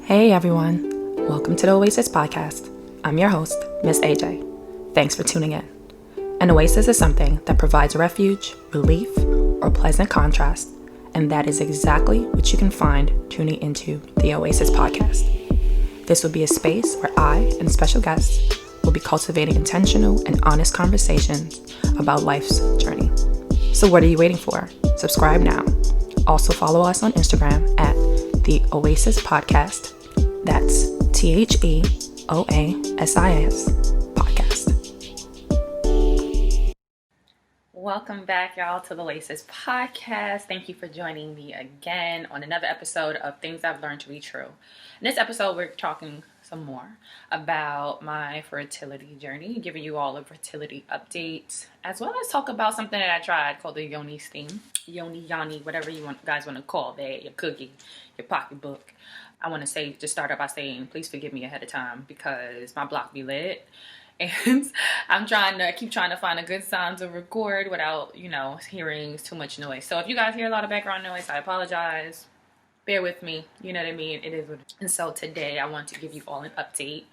Hey everyone, welcome to the Oasis podcast. I'm your host, Miss AJ. Thanks for tuning in. An oasis is something that provides refuge, relief, or pleasant contrast, and that is exactly what you can find tuning into the Oasis podcast. This will be a space where I and special guests will be cultivating intentional and honest conversations about life's journey. So what are you waiting for? Subscribe now. Also follow us on Instagram at the Oasis Podcast. That's THEOASIS Podcast. Welcome back, y'all, to the Oasis Podcast. Thank you for joining me again on another episode of Things I've Learned to Be True. In this episode, we're talking some more about my fertility journey, giving you all a fertility update, as well as talk about something that I tried called the Yoni steam. Yoni, whatever you guys want to call that, your cookie, your pocketbook. I want to just start out by saying, please forgive me ahead of time because my block be lit. And I'm keep trying to find a good sound to record without, hearing too much noise. So if you guys hear a lot of background noise, I apologize. Bear with me. You know what I mean? It is what it is. And so today I want to give you all an update.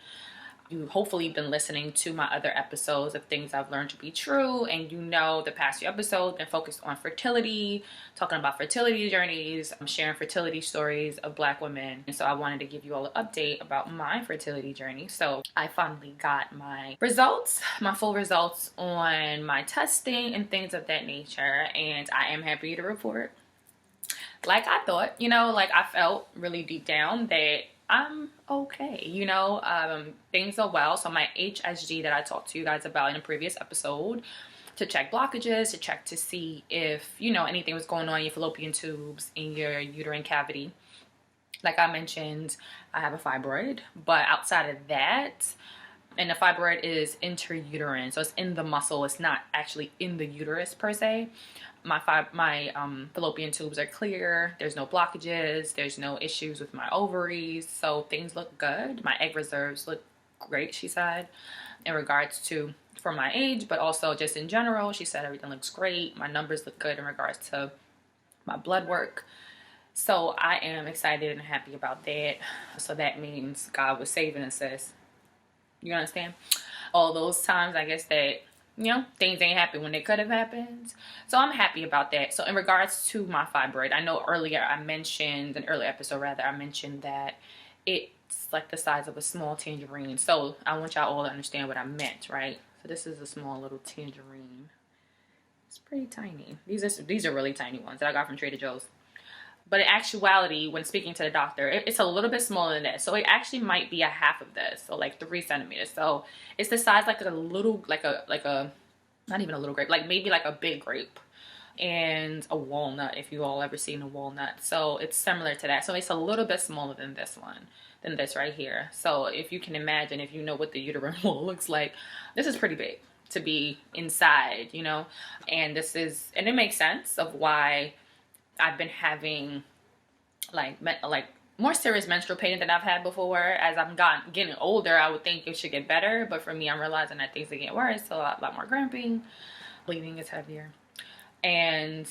You've hopefully been listening to my other episodes of Things I've Learned to Be True, and the past few episodes been focused on fertility, talking about fertility journeys, sharing fertility stories of Black women. And so I wanted to give you all an update about my fertility journey. So I finally got my full results on my testing and things of that nature, and I am happy to report, like I thought, I felt really deep down that I'm okay, things are well. So my HSG that I talked to you guys about in a previous episode, to check blockages, to check to see if, anything was going on in your fallopian tubes, in your uterine cavity. Like I mentioned, I have a fibroid, but outside of that, and the fibroid is intrauterine, so it's in the muscle. It's not actually in the uterus per se. My fallopian tubes are clear. There's no blockages. There's no issues with my ovaries. So things look good. My egg reserves look great, she said, in regards to for my age, but also just in general. She said everything looks great. My numbers look good in regards to my blood work. So I am excited and happy about that. So that means God was saving us, sis. You understand? All those times, I guess, that things ain't happened when they could have happened. So I'm happy about that. So in regards to my fibroid, I know earlier I mentioned that it's like the size of a small tangerine. So I want y'all all to understand what I meant, right? So this is a small little tangerine. It's pretty tiny. These are really tiny ones that I got from Trader Joe's. But in actuality, when speaking to the doctor, it's a little bit smaller than that. So it actually might be a half of this, so like 3 centimeters. So it's the size like a little, like a, not even a little grape, like maybe like a big grape and a walnut, if you all ever seen a walnut. So it's similar to that. So it's a little bit smaller than this right here. So if you can imagine, if you know what the uterine wall looks like, this is pretty big to be inside, and it makes sense of why I've been having like more serious menstrual pain than I've had before. As I'm getting older, I would think it should get better, but for me, I'm realizing that things are getting worse. So a lot more cramping, bleeding is heavier, and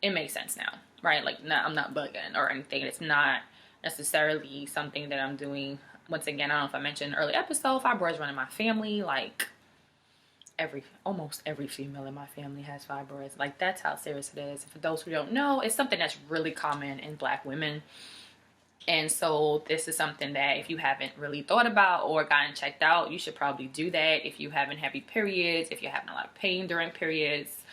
it makes sense now, right? Like, no, I'm not bugging or anything. It's not necessarily something that I'm doing. Once again, I don't know if I mentioned in an early episode, fibroids run in my family. Like almost every female in my family has fibroids. Like, that's how serious it is. For those who don't know, it's something that's really common in Black women. And so this is something that if you haven't really thought about or gotten checked out, you should probably do that. If you having heavy periods, if you're having a lot of pain during periods,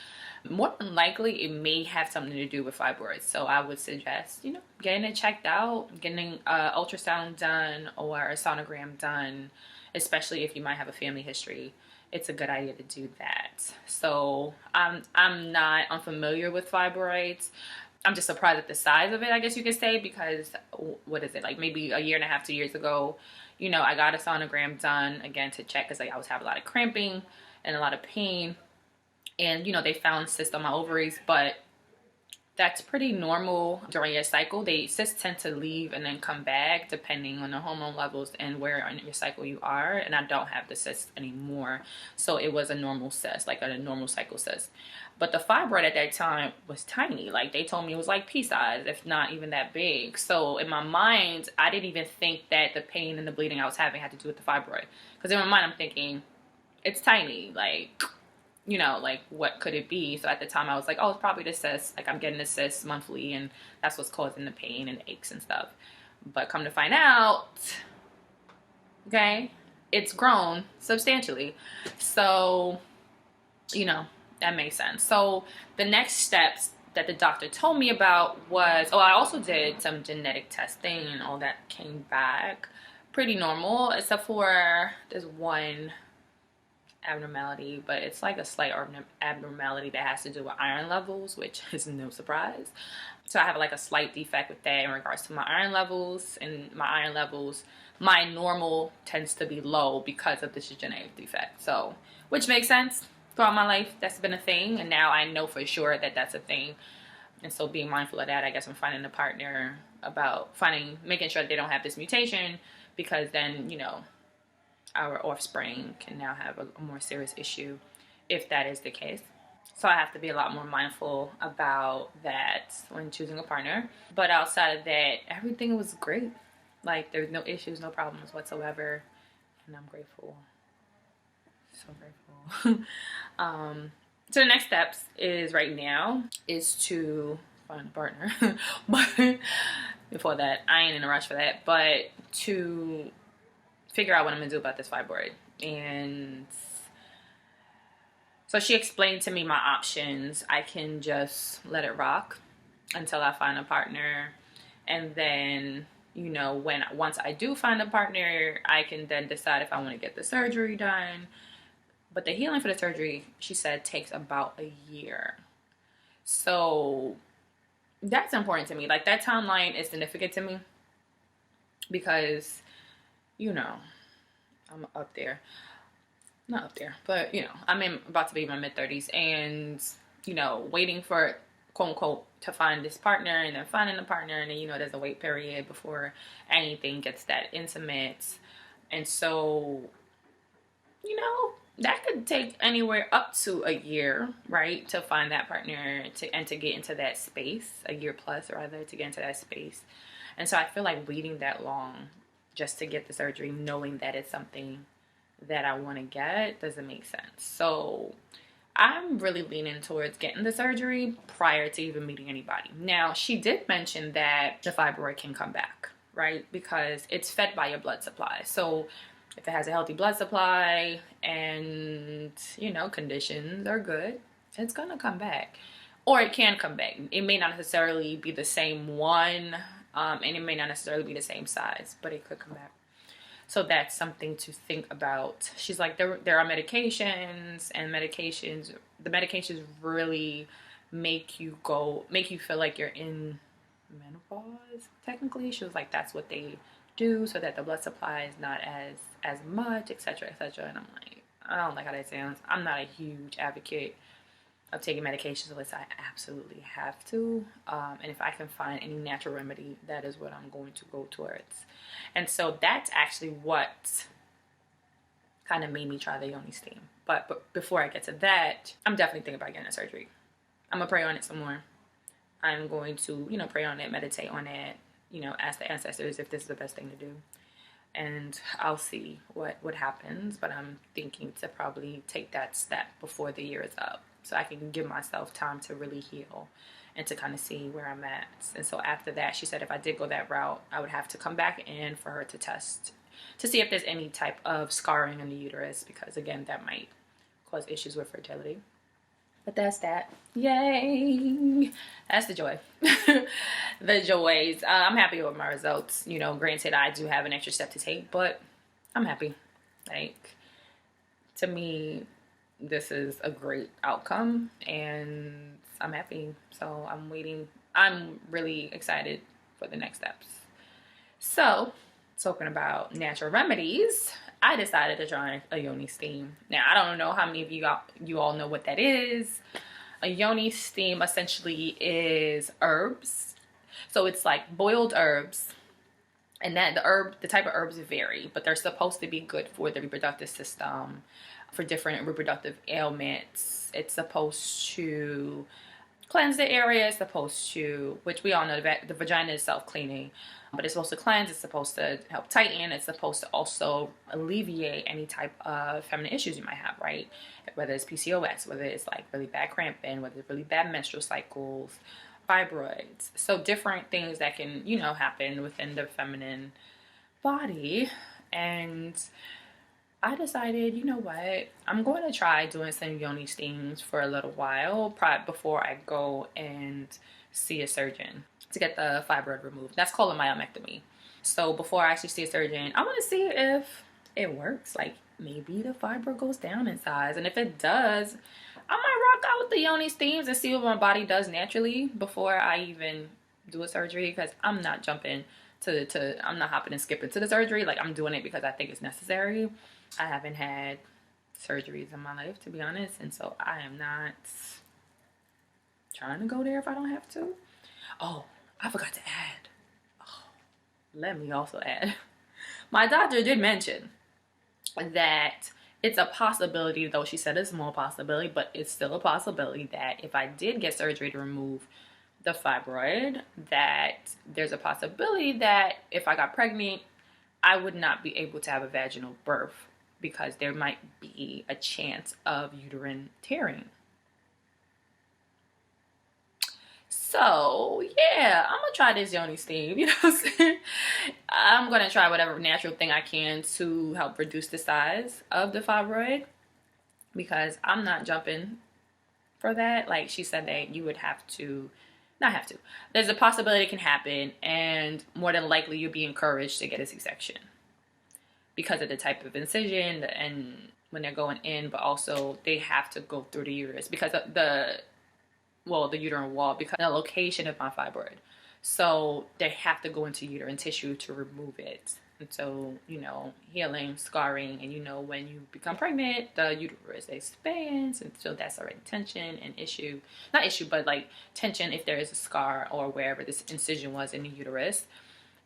more than likely it may have something to do with fibroids. So I would suggest, getting it checked out, getting an ultrasound done or a sonogram done, especially if you might have a family history. It's a good idea to do that. So I'm not unfamiliar with fibroids. I'm just surprised at the size of it, I guess you could say, because what is it, like maybe a year and a half, 2 years ago, I got a sonogram done again to check because I was having a lot of cramping and a lot of pain, and they found cysts on my ovaries, but That's pretty normal during your cycle. Cysts tend to leave and then come back depending on the hormone levels and where in your cycle you are. And I don't have the cyst anymore, so it was a normal cyst, like a normal cycle cyst. But the fibroid at that time was tiny. Like, they told me it was like pea size, if not even that big. So in my mind, I didn't even think that the pain and the bleeding I was having had to do with the fibroid. Because in my mind, I'm thinking, it's tiny, like, you know, like, what could it be? So at the time I was like, oh, it's probably the cyst. Like, I'm getting the cyst monthly and that's what's causing the pain and aches and stuff. But come to find out, okay, it's grown substantially. So, you know, that makes sense. So the next steps that the doctor told me about was, I also did some genetic testing and all that came back pretty normal, except for there's one abnormality, but it's like a slight abnormality that has to do with iron levels, which is no surprise. So I have like a slight defect with that in regards to my iron levels, and my normal tends to be low because of this genetic defect. So, which makes sense. Throughout my life, that's been a thing, and now I know for sure that that's a thing. And so being mindful of that, I guess I'm finding a partner about making sure that they don't have this mutation, because then, you know, our offspring can now have a more serious issue if that is the case. So I have to be a lot more mindful about that when choosing a partner. But outside of that, everything was great. Like, there's no issues, no problems whatsoever, and I'm grateful. So grateful. So the next steps right now is to find a partner. But before that, I ain't in a rush for that, but to figure out what I'm gonna do about this fibroid. And so she explained to me my options. I can just let it rock until I find a partner, and then, you know, once I do find a partner, I can then decide if I want to get the surgery done. But the healing for the surgery, she said, takes about a year. So that's important to me. Like, that timeline is significant to me because, you know, I'm up there. Not up there, but, you know, about to be in my mid-30s, and, you know, waiting for, quote unquote, to find this partner, and then finding a partner, and then, you know, there's a wait period before anything gets that intimate. And so, you know, that could take anywhere up to a year, right, to find that partner and to get into that space, a year plus rather, to get into that space. And so I feel like waiting that long just to get the surgery, knowing that it's something that I want to get, doesn't make sense. So I'm really leaning towards getting the surgery prior to even meeting anybody. Now, she did mention that the fibroid can come back, right, because it's fed by your blood supply. So if it has a healthy blood supply and, you know, conditions are good, it's gonna come back. Or it can come back. It may not necessarily be the same one, and it may not necessarily be the same size, but it could come back. So that's something to think about. She's like, there are medications, and the medications really make you feel like you're in menopause, technically. She was like, that's what they do, so that the blood supply is not as much, etc., etc. And I'm like, I don't like how that sounds. I'm not a huge advocate of taking medications unless I absolutely have to. And if I can find any natural remedy, that is what I'm going to go towards. And so that's actually what kind of made me try the Yoni steam. But before I get to that, I'm definitely thinking about getting a surgery. I'm gonna pray on it some more. I'm going to, you know, pray on it, meditate on it, you know, ask the ancestors if this is the best thing to do. And I'll see what happens. But I'm thinking to probably take that step before the year is up, so I can give myself time to really heal and to kind of see where I'm at. And so after that, she said if I did go that route, I would have to come back in for her to test to see if there's any type of scarring in the uterus, because again, that might cause issues with fertility. But that's that. Yay! That's the joy. The joys. I'm happy with my results. You know, granted, I do have an extra step to take, but I'm happy. Like, to me, this is a great outcome, and I'm happy. So I'm waiting. I'm really excited for the next steps. So, talking about natural remedies, I decided to try a Yoni steam. Now, I don't know how many of you all know what that is. A Yoni steam essentially is herbs. So it's like boiled herbs, and that the type of herbs vary, but they're supposed to be good for the reproductive system, for different reproductive ailments. It's supposed to cleanse the area. It's supposed to, which we all know that the vagina is self-cleaning, but it's supposed to cleanse. It's supposed to help tighten. It's supposed to also alleviate any type of feminine issues you might have, right? Whether it's PCOS, whether it's like really bad cramping, whether it's really bad menstrual cycles, fibroids. So different things that can, you know, happen within the feminine body. And I decided, you know what, I'm going to try doing some Yoni steams for a little while before I go and see a surgeon to get the fibroid removed. That's called a myomectomy. So before I actually see a surgeon, I want to see if it works. Like maybe the fibroid goes down in size. And if it does, I might rock out with the Yoni steams and see what my body does naturally before I even do a surgery, because I'm not jumping I'm not hopping and skipping to the surgery. Like I'm doing it because I think it's necessary. I haven't had surgeries in my life, to be honest, and so I am not trying to go there if I don't have to. Oh, I forgot to add. Oh, let me also add. My doctor did mention that it's a possibility, though she said it's a small possibility, but it's still a possibility that if I did get surgery to remove the fibroid, that there's a possibility that if I got pregnant, I would not be able to have a vaginal birth, because there might be a chance of uterine tearing. So yeah, I'm gonna try this Yoni steam, you know what I'm saying? I'm gonna try whatever natural thing I can to help reduce the size of the fibroid, because I'm not jumping for that. Like she said that you would have to, not have to, there's a possibility it can happen, and more than likely you'll be encouraged to get a C-section because of the type of incision and when they're going in, but also they have to go through the uterus because of the uterine wall, because of the location of my fibroid. So they have to go into uterine tissue to remove it. And so, you know, healing, scarring, and you know, when you become pregnant, the uterus expands, and so that's already tension and issue. Not issue, but like tension if there is a scar or wherever this incision was in the uterus.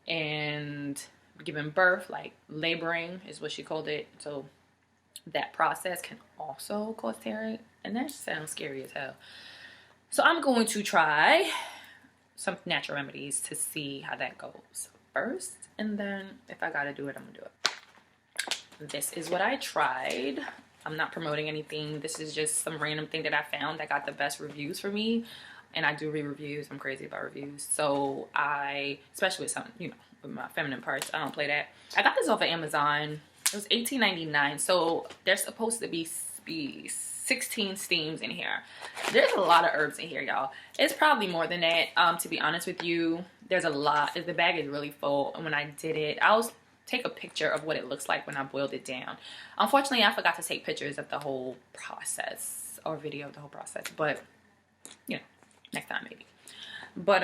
And giving birth, like laboring is what she called it. So that process can also cause tearing, and that sounds scary as hell. So I'm going to try some natural remedies to see how that goes first, and then if I gotta do it, I'm gonna do it. This is what I tried. I'm not promoting anything. This is just some random thing that I found that got the best reviews for me, and I do read reviews. I'm crazy about reviews. So especially with something, you know, with my feminine parts, I don't play that. I got this off of Amazon. It was $18.99. So there's supposed to be 16 steams in here. There's a lot of herbs in here, y'all. It's probably more than that, to be honest with you. There's a lot. The bag is really full, and when I did it, I'll take a picture of what it looks like when I boiled it down. Unfortunately, I forgot to take pictures of the whole process or video of the whole process, but you know, next time maybe. But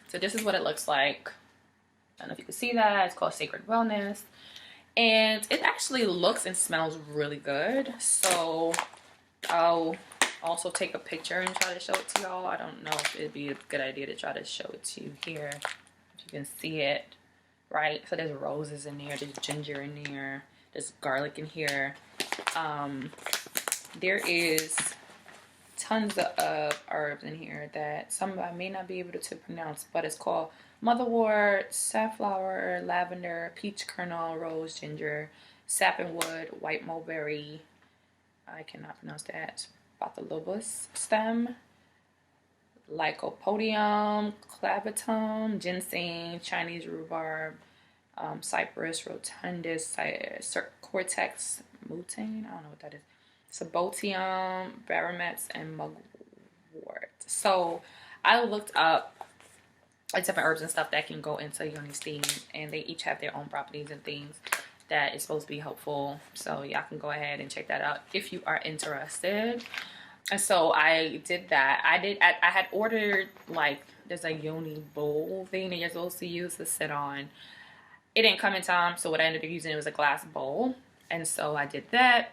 so this is what it looks like. I don't know if you can see that. It's called Sacred Wellness, and it actually looks and smells really good. So I'll also take a picture and try to show it to y'all. I don't know if it'd be a good idea to try to show it to you here, if you can see it, right? So there's roses in there, there's ginger in there, there's garlic in here. There is tons of herbs in here that some I may not be able to pronounce, but it's called motherwort, safflower, lavender, peach kernel, rose, ginger, sappanwood, white mulberry, I cannot pronounce that, Bathylobus stem, Lycopodium, clavatum, ginseng, Chinese rhubarb, Cypress rotundus, cortex mutane, I don't know what that is, Sabotium, barometz, and mugwort. So I looked up different herbs and stuff that can go into Yoni steam, and they each have their own properties and things that is supposed to be helpful. So y'all can go ahead and check that out if you are interested. And so I did that. I had ordered, like, there's a Yoni bowl thing that you're supposed to use to sit on. It didn't come in time, so what I ended up using, it was a glass bowl. And so I did that.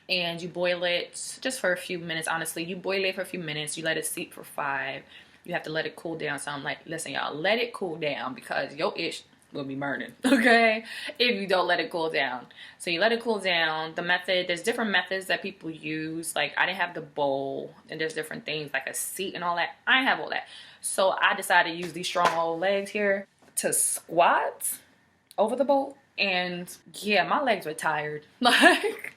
and you boil it just for a few minutes. Honestly, you boil it for a few minutes, you let it steep for 5. You have to let it cool down. So I'm like, listen, y'all, let it cool down because your itch will be burning, okay, if you don't let it cool down. So you let it cool down. The method, there's different methods that people use. Like, I didn't have the bowl, and there's different things like a seat and all that. I didn't have all that. So I decided to use these strong old legs here to squat over the bowl. And yeah, my legs were tired. Like,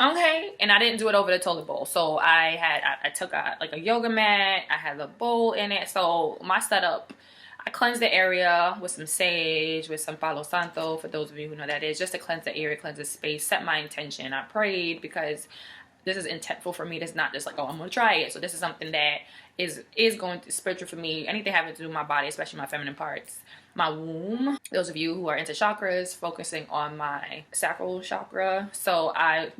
okay. And I didn't do it over the toilet bowl. So I took like a yoga mat. I had a bowl in it. So my setup, I cleansed the area with some sage, with some Palo Santo, for those of you who know that is, just to cleanse the area, cleanse the space, set my intention. I prayed because this is intentful for me. This is not just like, oh, I'm going to try it. So this is something that is going to spiritual for me. Anything having to do with my body, especially my feminine parts, my womb. Those of you who are into chakras, focusing on my sacral chakra. So I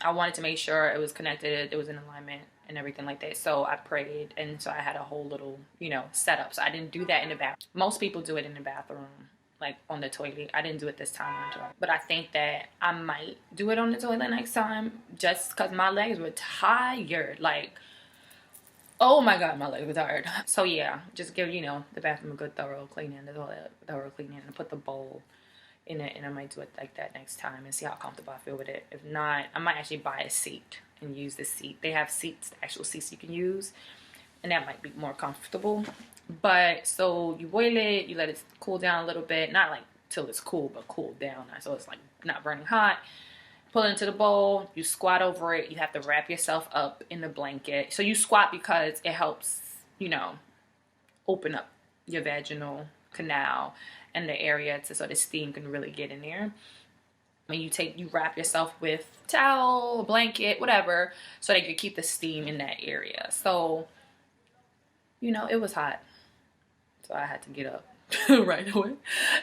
wanted to make sure it was connected, it was in alignment and everything like that. So I prayed, and so I had a whole little, setup. So I didn't do that in the bathroom. Most people do it in the bathroom, like on the toilet. I didn't do it this time on the toilet. But I think that I might do it on the toilet next time, just because my legs were tired. Like, oh my God, my legs were tired. So yeah, just give, the bathroom a good thorough cleaning, the toilet thorough cleaning, and put the bowl in it. And I might do it like that next time and see how comfortable I feel with it. If not, I might actually buy a seat and use the seat. They have seats, actual seats you can use, and that might be more comfortable. But so you boil it, you let it cool down a little bit, not like till it's cool, but cool down, so it's like not burning hot. Pull it into the bowl, you squat over it. You have to wrap yourself up in the blanket. So you squat because it helps, open up your vaginal canal and the area so the steam can really get in there. When you wrap yourself with towel, blanket, whatever, so that you keep the steam in that area. So, it was hot. So I had to get up right away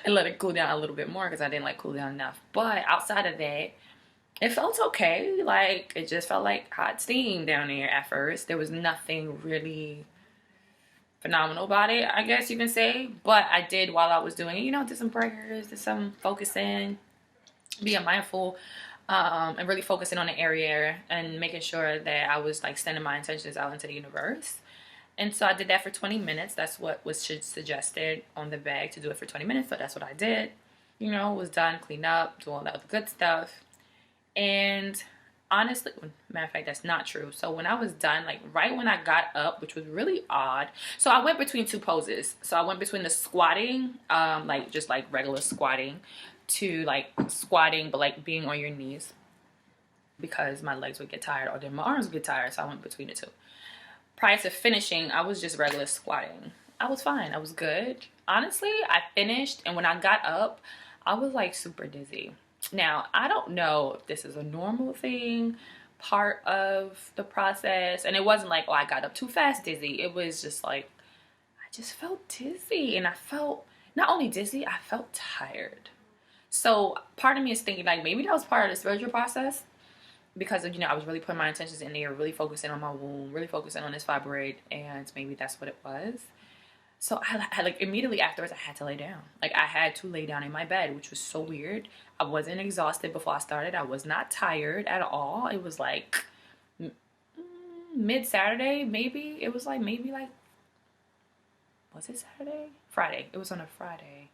and let it cool down a little bit more because I didn't cool down enough. But outside of that, it felt okay. Like, it just felt like hot steam down there at first. There was nothing really phenomenal about it, I guess you can say. But I did, while I was doing it, did some prayers, did some focusing, being mindful, and really focusing on the area and making sure that I was sending my intentions out into the universe. And so I did that for 20 minutes. That's what was suggested on the bag, to do it for 20 minutes. So that's what I did. Was done, clean up, do all that other good stuff. And honestly, matter of fact, that's not true. So when I was done, right when I got up, which was really odd. So I went between two poses. So I went between the squatting, just regular squatting, to squatting, but being on your knees, because my legs would get tired or then my arms would get tired. So I went between the two. Prior to finishing, I was just regular squatting. I was fine. I was good. Honestly, I finished, and when I got up, I was super dizzy. Now, I don't know if this is a normal thing, part of the process. And it wasn't oh, I got up too fast dizzy. It was just I just felt dizzy. And I felt, not only dizzy, I felt tired. So part of me is thinking maybe that was part of the spiritual process. Because I was really putting my intentions in there, really focusing on my womb, really focusing on this fibroid, and maybe that's what it was. So I immediately afterwards, I had to lay down. I had to lay down in my bed, which was so weird. I wasn't exhausted before I started. I was not tired at all. It was mid-Saturday, maybe. It was was it Saturday? Friday. It was on a Friday.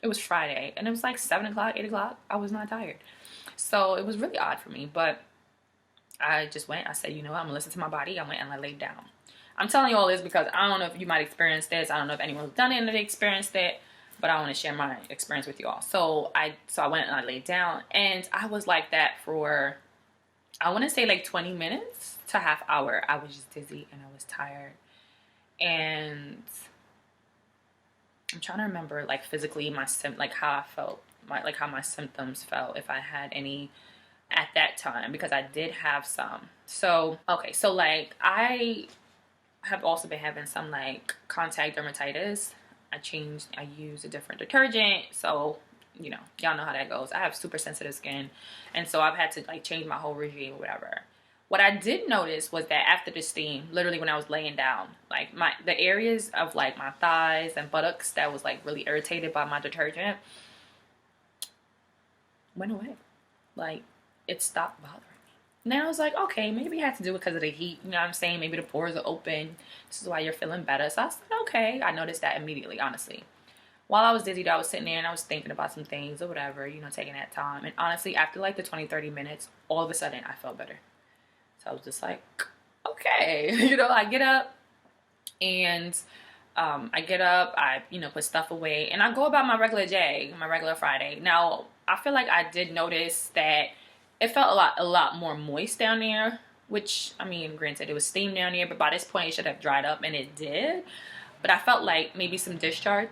It was Friday, and it was 7 o'clock, 8 o'clock. I was not tired. So it was really odd for me, but I just went. I said, I'm going to listen to my body. I went and I laid down. I'm telling you all this because I don't know if you might experience this. I don't know if anyone's done it and they experienced it, but I want to share my experience with you all. So I went and I laid down, and I was like that for, I want to say 20 minutes to half hour. I was just dizzy and I was tired. And I'm trying to remember physically how I felt, how my symptoms felt, if I had any at that time, because I did have some. So okay, so I have also been having some contact dermatitis. I use a different detergent, so y'all know how that goes. I have super sensitive skin, and so I've had to change my whole regime or whatever. What I did notice was that after the steam, literally when I was laying down, the areas of my thighs and buttocks that was really irritated by my detergent went away. it stopped bothering me. Then I was like, okay, maybe it had to do it because of the heat. You know what I'm saying? Maybe the pores are open. This is why you're feeling better. So I said, okay. I noticed that immediately, honestly. While I was dizzy, though, I was sitting there and I was thinking about some things or whatever, you know, taking that time. And honestly, after like the 20-30 minutes, all of a sudden I felt better. So I was just like, okay. You know, I get up and I, you know, put stuff away and I go about my regular day, my regular Friday. Now, I feel like I did notice that it felt a lot more moist down there, which, I mean, granted, it was steam down there, but by this point it should have dried up, and it did. But I felt like maybe some discharge,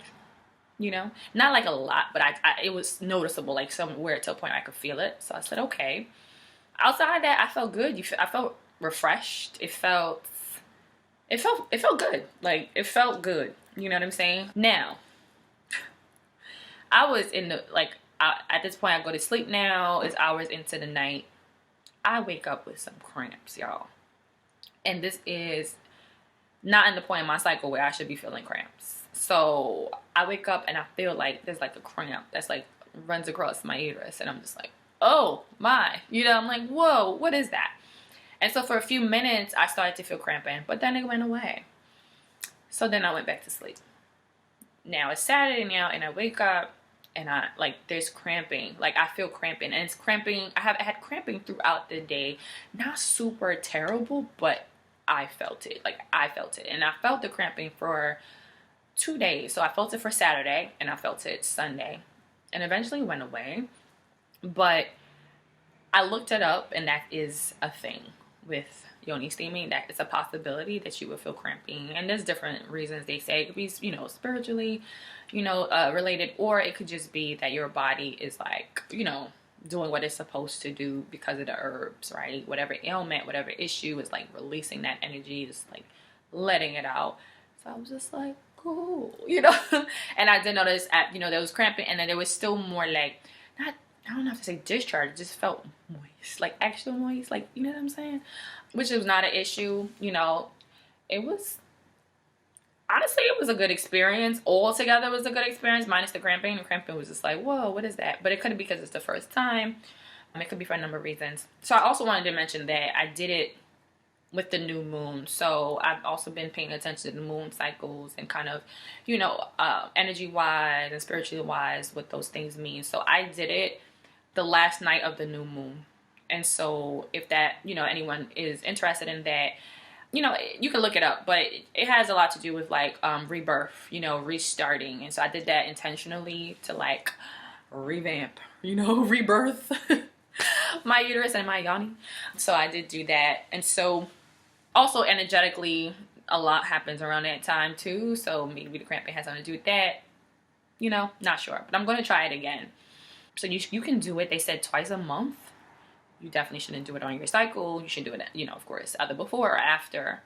you know, not like a lot, but it was noticeable, like somewhere to a point I could feel it. So I said, okay. Outside of that, I felt good. I felt refreshed. It felt good. Like, it felt good. You know what I'm saying? Now, I was in the, like, at this point, I go to sleep now. It's hours into the night. I wake up with some cramps, y'all. And this is not in the point in my cycle where I should be feeling cramps. So I wake up and I feel like there's like a cramp that's like runs across my uterus. And I'm just like, oh my. You know, I'm like, whoa, what is that? And so for a few minutes, I started to feel cramping. But then it went away. So then I went back to sleep. Now it's Saturday now and I wake up. And I, like, there's cramping. Like, I feel cramping. And it's cramping. I had cramping throughout the day. Not super terrible, but I felt it. Like, I felt it. And I felt the cramping for 2 days. So I felt it for Saturday. And I felt it Sunday. And eventually went away. But I looked it up. And that is a thing with Yoni steaming. That it's a possibility that you will feel cramping. And there's different reasons they say. It could be, you know, spiritually, you know, related, or it could just be that your body is like, you know, doing what it's supposed to do because of the herbs, right? Whatever ailment, whatever issue is like releasing that energy, just like letting it out. So I was just like, cool, you know. And I did notice you know, there was cramping, and then there was still more like, not, I don't have to say discharge, it just felt moist, like extra moist, like, you know what I'm saying? Which was not an issue, you know. It was, honestly, it was a good experience. Altogether, it was a good experience, minus the cramping. The cramping was just like, whoa, what is that? But it could be because it's the first time. It could be for a number of reasons. So I also wanted to mention that I did it with the new moon. So I've also been paying attention to the moon cycles and kind of, you know, energy-wise and spiritually-wise, what those things mean. So I did it the last night of the new moon. And so if that, you know, anyone is interested in that, you know, you can look it up, but it has a lot to do with like rebirth, you know, restarting. And so I did that intentionally to like revamp, you know, rebirth my uterus and my yoni. So I did do that. And so also energetically, a lot happens around that time too. So maybe the cramping has something to do with that, you know, not sure, but I'm going to try it again. So you can do it, they said, twice a month. You definitely shouldn't do it on your cycle. You should do it, you know, of course, either before or after.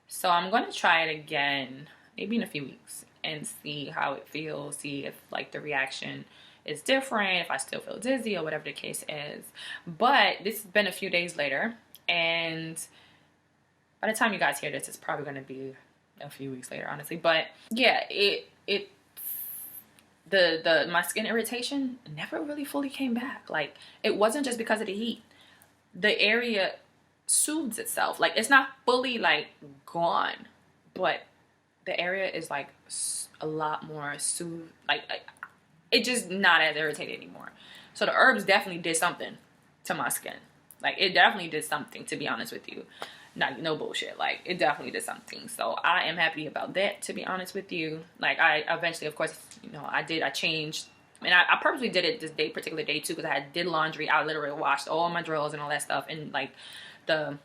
So I'm going to try it again, maybe in a few weeks, and see how it feels, see if, like, the reaction is different, if I still feel dizzy or whatever the case is. But this has been a few days later, and by the time you guys hear this, it's probably going to be a few weeks later, honestly. But, yeah, my skin irritation never really fully came back. Like, it wasn't just because of the heat. The area soothes itself. Like, it's not fully like gone, but the area is like a lot more soothed. Like it just not as irritated anymore. So the herbs definitely did something to my skin. Like, it definitely did something, to be honest with you. Not, no bullshit. Like, it definitely did something. So I am happy about that, to be honest with you. Like, I eventually, of course, you know, I changed. And I purposely did it this particular day too, because I did laundry. I literally washed all my drawers and all that stuff, and like the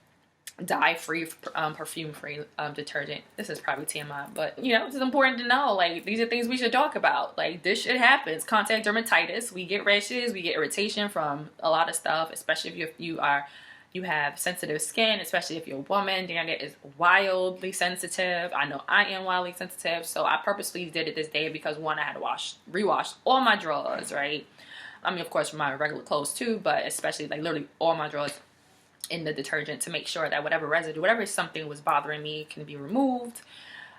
dye-free, perfume-free detergent. This is probably TMI, but you know, it's important to know. Like, these are things we should talk about. Like, this shit happens. Contact dermatitis. We get rashes. We get irritation from a lot of stuff, especially if you have sensitive skin, especially if you're a woman. Dana is wildly sensitive. I know I am wildly sensitive. So I purposely did it this day because, one, I had to rewash all my drawers, right? I mean, of course, my regular clothes too, but especially like literally all my drawers in the detergent to make sure that whatever residue, whatever something was bothering me can be removed.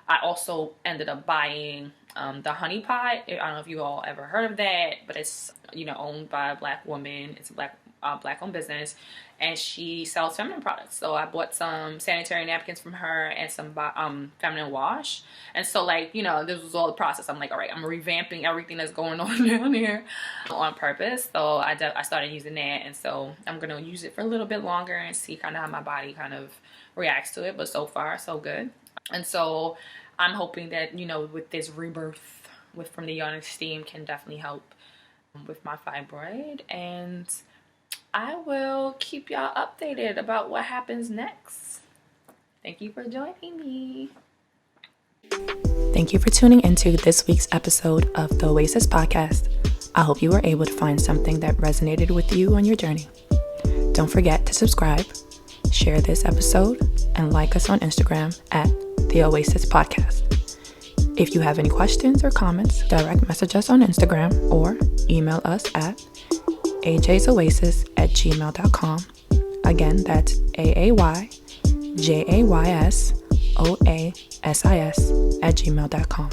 I also ended up buying the honey pot. I don't know if you all ever heard of that, but it's, you know, owned by a black woman. It's a black Black-owned business, and she sells feminine products. So I bought some sanitary napkins from her and some feminine wash. And so, like, you know, this was all the process. I'm like, all right, I'm revamping everything that's going on down here on purpose. So I started using that, and so I'm gonna use it for a little bit longer and see kind of how my body kind of reacts to it. But so far, so good. And so I'm hoping that, you know, with this rebirth from the Yoni steam can definitely help with my fibroid, and I will keep y'all updated about what happens next. Thank you for joining me. Thank you for tuning into this week's episode of the Oasis podcast. I hope you were able to find something that resonated with you on your journey. Don't forget to subscribe, share this episode, and like us on Instagram at the Oasis podcast. If you have any questions or comments, direct message us on Instagram or email us at ajaysoasis@gmail.com. Again, that's AAYJAYSOASIS@gmail.com.